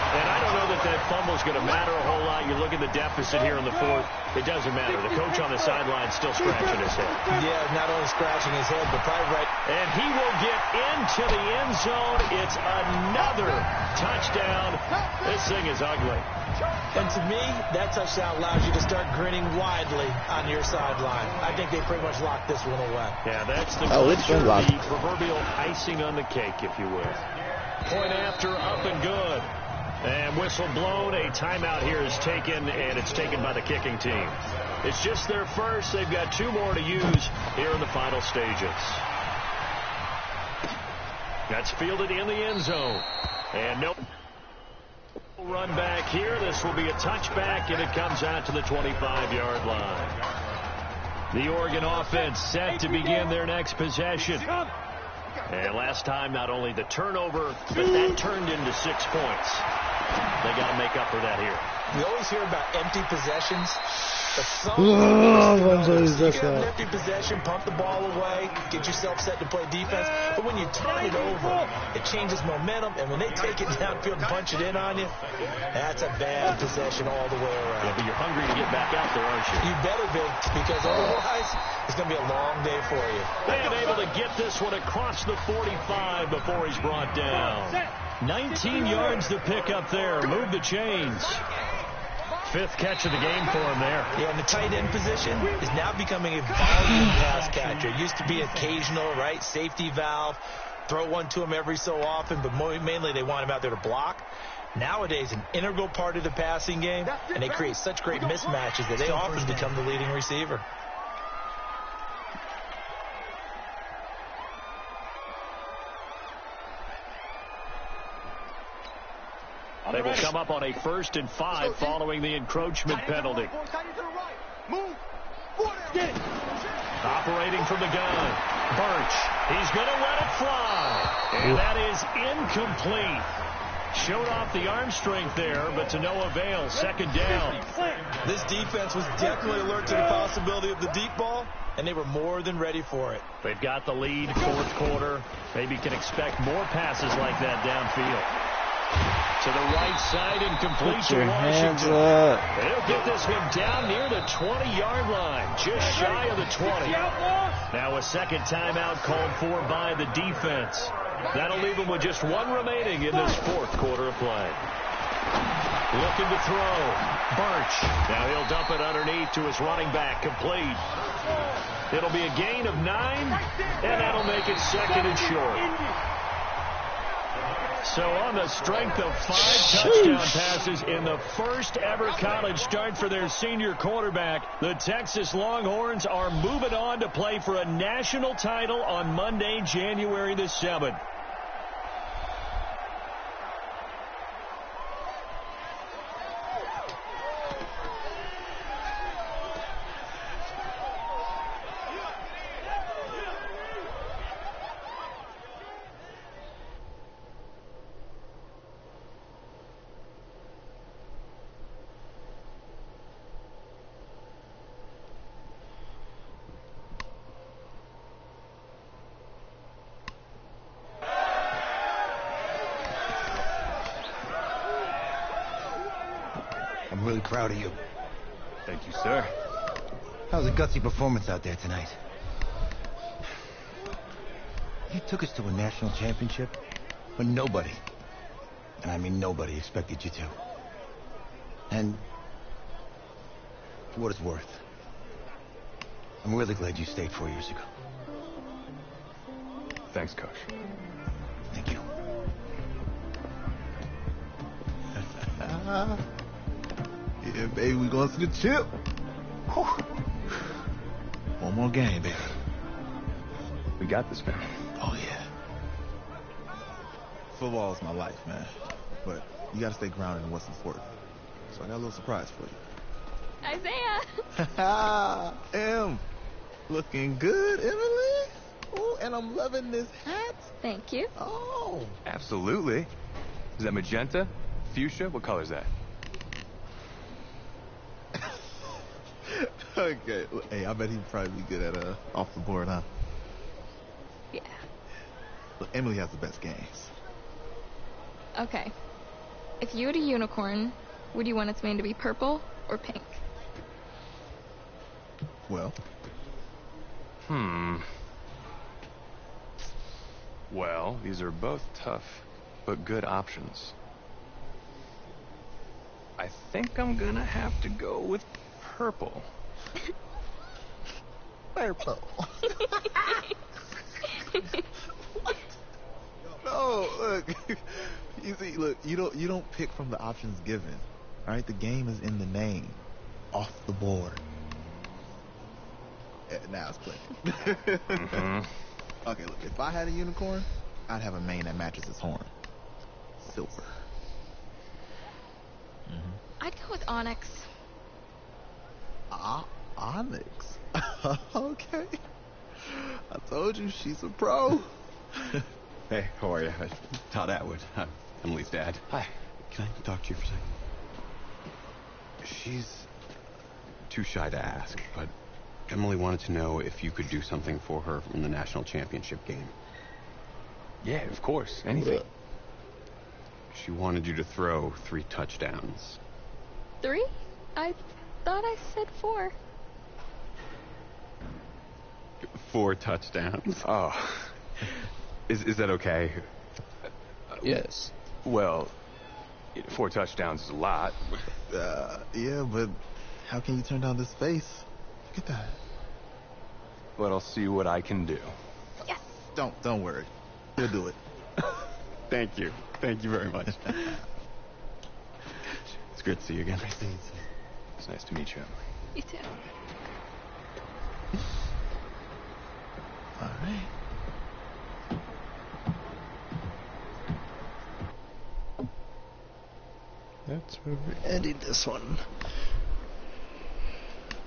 And I don't know that fumble's going to matter a whole lot. You look at the deficit here in the 4th. It doesn't matter. The coach on the sideline still scratching his head. Yeah, not only scratching his head, but probably right. And he will get into the end zone. It's another touchdown. This thing is ugly. And to me, that touchdown allows you to start grinning widely on your sideline. I think they pretty much locked this one away. Yeah, that's the proverbial icing on the cake, if you will. Point after, up and good. And whistle blown. A timeout here is taken, and it's taken by the kicking team. It's just their first. They've got 2 more to use here in the final stages. That's fielded in the end zone. And no run back here. This will be a touchback, and it comes out to the 25-yard line. The Oregon offense set to begin their next possession. And last time, not only the turnover, but that turned into 6 points. They got to make up for that here. We always hear about empty possessions. But sometimes you that's get an not. empty possession, pump the ball away, get yourself set to play defense. But when you turn it over, it changes momentum. And when they take it downfield and punch it in on you, that's a bad possession all the way around. Yeah, but you're hungry to get back out there, aren't you? You better be, because otherwise it's going to be a long day for you. And able to get this one across the 45 before he's brought down. 19 yards to pick up there. Move the chains. 5th catch of the game for him there. Yeah, and the tight end position is now becoming a volume pass catcher. It used to be occasional, right? Safety valve. Throw one to him every so often, but mainly they want him out there to block. Nowadays, an integral part of the passing game, and they create such great mismatches that they often become the leading receiver. They will come up on a 1st and 5 following the encroachment penalty. Operating from the gun. Birch. He's going to let it fly. And that is incomplete. Showed off the arm strength there, but to no avail. 2nd down. This defense was definitely alert to the possibility of the deep ball, and they were more than ready for it. They've got the lead, 4th quarter. Maybe can expect more passes like that downfield. To the right side, incomplete Put to your Washington. hands up. They'll get this one down near the 20-yard line, just shy of the 20. Now a 2nd timeout called for by the defense. That'll leave them with just 1 remaining in this 4th quarter of play. Looking to throw. Birch. Now he'll dump it underneath to his running back. Complete. It'll be a gain of 9, and that'll make it 2nd and short. So on the strength of 5 touchdown passes in the first ever college start for their senior quarterback, the Texas Longhorns are moving on to play for a national title on Monday, January the 7th. I'm really proud of you. Thank you, sir. That was a gutsy performance out there tonight. You took us to a national championship, but nobody, and I mean nobody, expected you to. And for what it's worth, I'm really glad you stayed 4 years ago. Thanks, Coach. Thank you. Yeah, baby, we going to the chip. Whew. One more game, baby. We got this, man. Oh, yeah. Football is my life, man. But you got to stay grounded in what's important. So I got a little surprise for you. Isaiah! Em, looking good, Emily. Oh, and I'm loving this hat. Thank you. Oh. Absolutely. Is that magenta? Fuchsia? What color is that? Okay. Hey, I bet he'd probably be good at off the board, huh? Yeah. Look, Emily has the best games. Okay. If you had a unicorn, would you want its mane to be purple or pink? Well? Well, these are both tough, but good options. I think I'm gonna have to go with purple. Purple. No, look. You see, look, you don't pick from the options given. All right, the game is in the name, off the board. Now it's clear. Okay, look, if I had a unicorn, I'd have a mane that matches its horn. Silver. I'd go with onyx. Onyx. Okay. I told you she's a pro. Hey, how are you? Todd Atwood. I'm Emily's dad. Hi. Can I talk to you for a second? She's too shy to ask, but Emily wanted to know if you could do something for her in the national championship game. Yeah, of course. Anything. She wanted you to throw 3 touchdowns. 3? I thought I said 4. 4 touchdowns? Oh. Is that okay? Yes. Well, 4 touchdowns is a lot. Yeah, but how can you turn down this face? Look at that. But I'll see what I can do. Yes. Don't worry. He'll do it. Thank you. Thank you very much. It's great to see you again. It's nice to meet you, Emily. You too. All right. That's where we're ending this one.